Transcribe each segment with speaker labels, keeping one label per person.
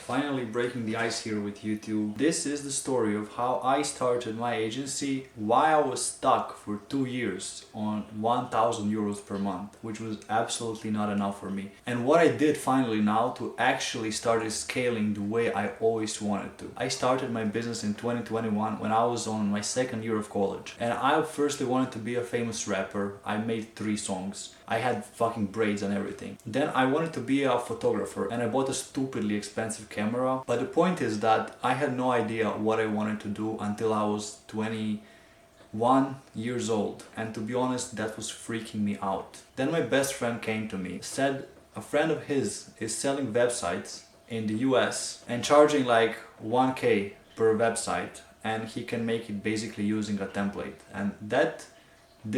Speaker 1: Finally breaking the ice here with YouTube. This is the story of how I started my agency, why I was stuck for 2 years on 1,000 euros per month, which was absolutely not enough for me. And what I did finally now to actually start scaling the way I always wanted to. I started my business in 2021 when I was on my second year of college. And I firstly wanted to be a famous rapper. I made 3 songs. I had fucking braids and everything. Then I wanted to be a photographer and I bought a stupidly expensive camera. But the point is that I had no idea what I wanted to do until I was 21 years old. And to be honest, that was freaking me out. Then my best friend came to me, said a friend of his is selling websites in the US and charging like 1K per website, and he can make it basically using a template. And that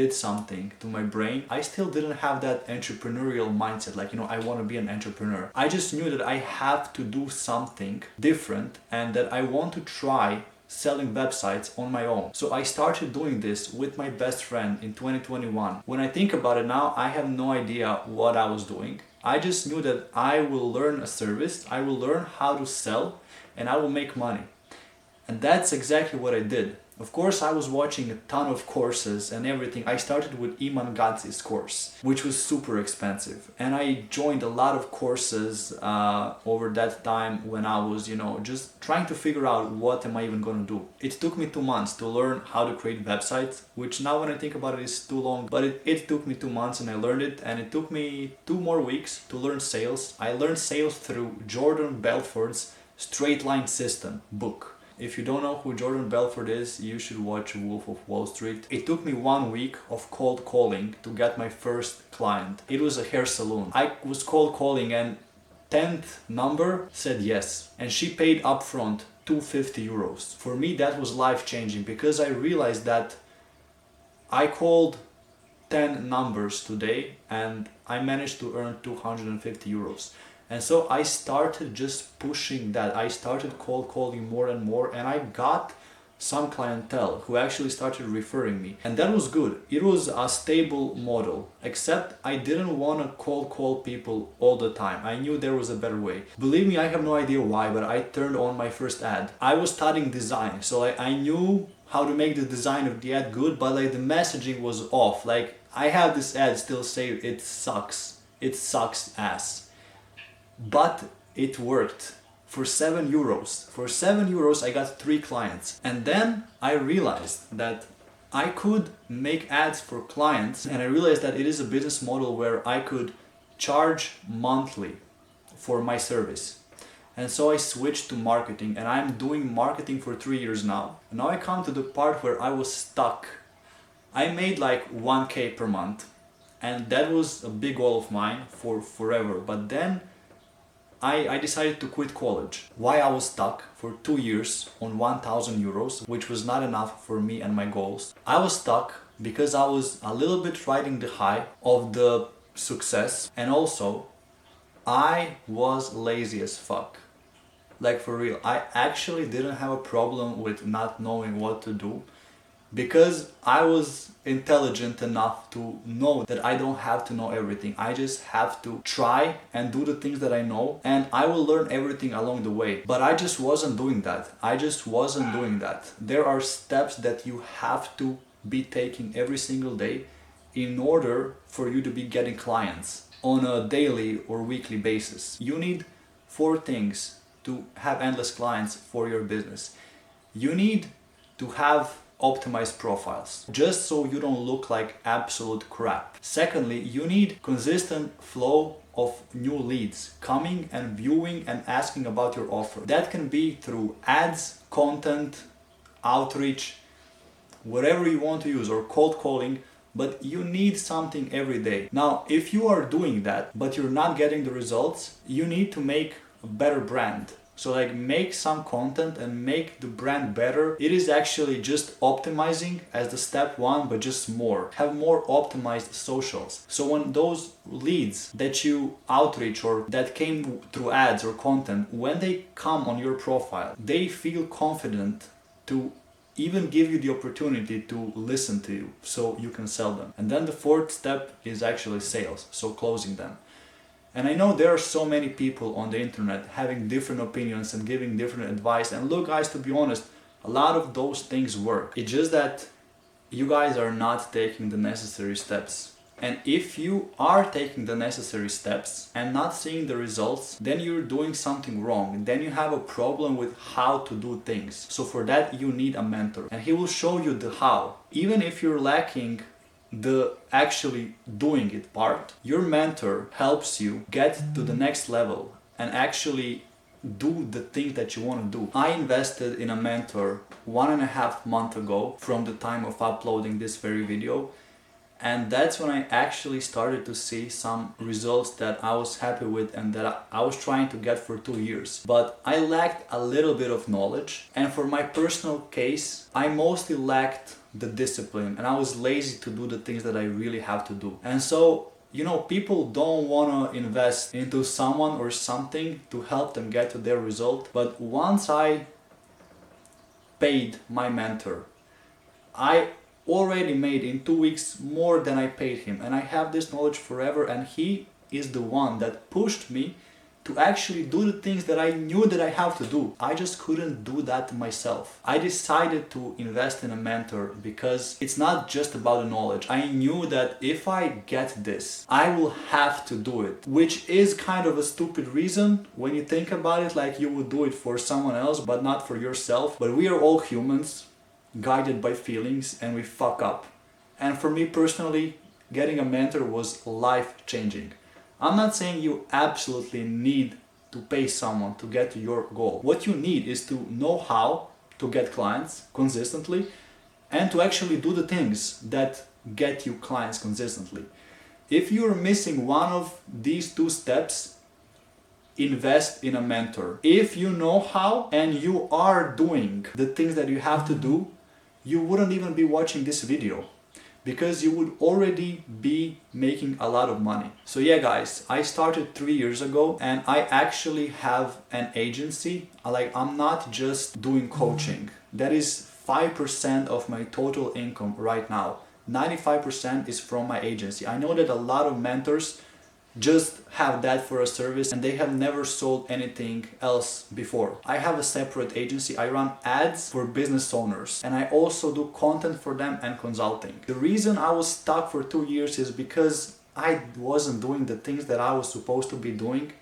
Speaker 1: did something to my brain. I still didn't have that entrepreneurial mindset, like, you know, I want to be an entrepreneur. I just knew that I have to do something different and that I want to try selling websites on my own. So I started doing this with my best friend in 2021. When I think about it now, I have no idea what I was doing. I just knew that I will learn a service, I will learn how to sell, and I will make money. And that's exactly what I did. Of course, I was watching a ton of courses and everything. I started with Iman Gadzhi's course, which was super expensive. And I joined a lot of courses over that time when I was, you know, just trying to figure out what am I even going to do. It took me 2 months to learn how to create websites, which now when I think about it is too long. But it took me 2 months and I learned it. And it took me 2 more weeks to learn sales. I learned sales through Jordan Belfort's Straight Line System book. If you don't know who Jordan Belfort is, you should watch Wolf of Wall Street. It took me 1 week of cold calling to get my first client. It was a hair salon. I was cold calling and 10th number said yes. And she paid upfront 250 euros. For me, that was life-changing because I realized that I called 10 numbers today and I managed to earn 250 euros. And so I started just pushing that. I started cold calling more and more, and I got some clientele who actually started referring me. And that was good. It was a stable model, except I didn't want to cold call people all the time. I knew there was a better way. Believe me, I have no idea why, but I turned on my first ad. I was studying design, so I knew how to make the design of the ad good, but like the messaging was off. Like I have this ad still say it sucks ass. But it worked for 7 euros. For 7 euros, I got 3 clients. And then I realized that I could make ads for clients, and I realized that it is a business model where I could charge monthly for my service. And so I switched to marketing, and I'm doing marketing for 3 years now. And now I come to the part where I was stuck. I made like 1K per month, and that was a big goal of mine for forever. But then I decided to quit college. Why I was stuck for 2 years on 1,000 euros, which was not enough for me and my goals. I was stuck because I was a little bit riding the high of the success, and also I was lazy as fuck. Like for real, I actually didn't have a problem with not knowing what to do, because I was intelligent enough to know that I don't have to know everything. I just have to try and do the things that I know, and I will learn everything along the way. But I just wasn't doing that. There are steps that you have to be taking every single day in order for you to be getting clients on a daily or weekly basis. You need 4 things to have endless clients for your business. You need to have optimized profiles, just so you don't look like absolute crap. Secondly, you need consistent flow of new leads coming and viewing and asking about your offer. That can be through ads, content, outreach, whatever you want to use, or cold calling, but you need something every day. Now, if you are doing that, but you're not getting the results, you need to make a better brand. So like make some content and make the brand better. It is actually just optimizing as the step 1, but just more. Have more optimized socials. So when those leads that you outreach or that came through ads or content, when they come on your profile, they feel confident to even give you the opportunity to listen to you so you can sell them. And then the 4th step is actually sales, so closing them. And I know there are so many people on the internet having different opinions and giving different advice. And look guys, to be honest, a lot of those things work. It's just that you guys are not taking the necessary steps. And if you are taking the necessary steps and not seeing the results, then you're doing something wrong. Then you have a problem with how to do things. So for that you need a mentor, and he will show you the how. Even if you're lacking the actually doing it part, your mentor helps you get to the next level and actually do the thing that you want to do. I invested in a mentor 1.5 months ago from the time of uploading this very video, and that's when I actually started to see some results that I was happy with and that I was trying to get for 2 years. But I lacked a little bit of knowledge, and for my personal case I mostly lacked the discipline, and I was lazy to do the things that I really have to do. And so, you know, people don't want to invest into someone or something to help them get to their result. But once I paid my mentor, I already made in 2 weeks more than I paid him, and I have this knowledge forever, and he is the one that pushed me to actually do the things that I knew that I have to do. I just couldn't do that myself. I decided to invest in a mentor because it's not just about the knowledge. I knew that if I get this, I will have to do it, which is kind of a stupid reason when you think about it, like you would do it for someone else but not for yourself. But we are all humans, guided by feelings, and we fuck up. And for me personally, getting a mentor was life-changing. I'm not saying you absolutely need to pay someone to get to your goal. What you need is to know how to get clients consistently and to actually do the things that get you clients consistently. If you're missing one of these 2 steps, invest in a mentor. If you know how and you are doing the things that you have to do, you wouldn't even be watching this video, because you would already be making a lot of money. So yeah guys, I started 3 years ago, and I actually have an agency. Like, I'm not just doing coaching. That is 5% of my total income right now. 95% is from my agency. I know that a lot of mentors just have that for a service and they have never sold anything else before. I have a separate agency. I run ads for business owners, and I also do content for them and consulting. The reason I was stuck for 2 years is because I wasn't doing the things that I was supposed to be doing,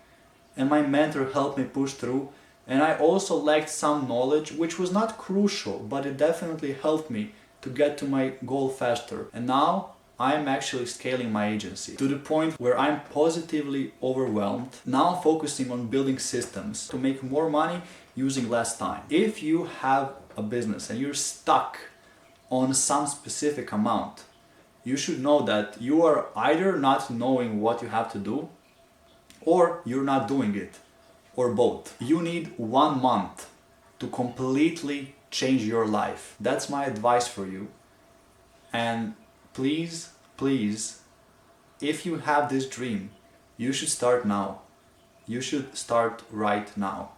Speaker 1: and my mentor helped me push through. And I also lacked some knowledge, which was not crucial, but it definitely helped me to get to my goal faster. And now I'm actually scaling my agency to the point where I'm positively overwhelmed. Now I'm focusing on building systems to make more money using less time. If you have a business and you're stuck on some specific amount, you should know that you are either not knowing what you have to do, or you're not doing it, or both. You need 1 month to completely change your life. That's my advice for you. And please, if you have this dream, you should start now. You should start right now.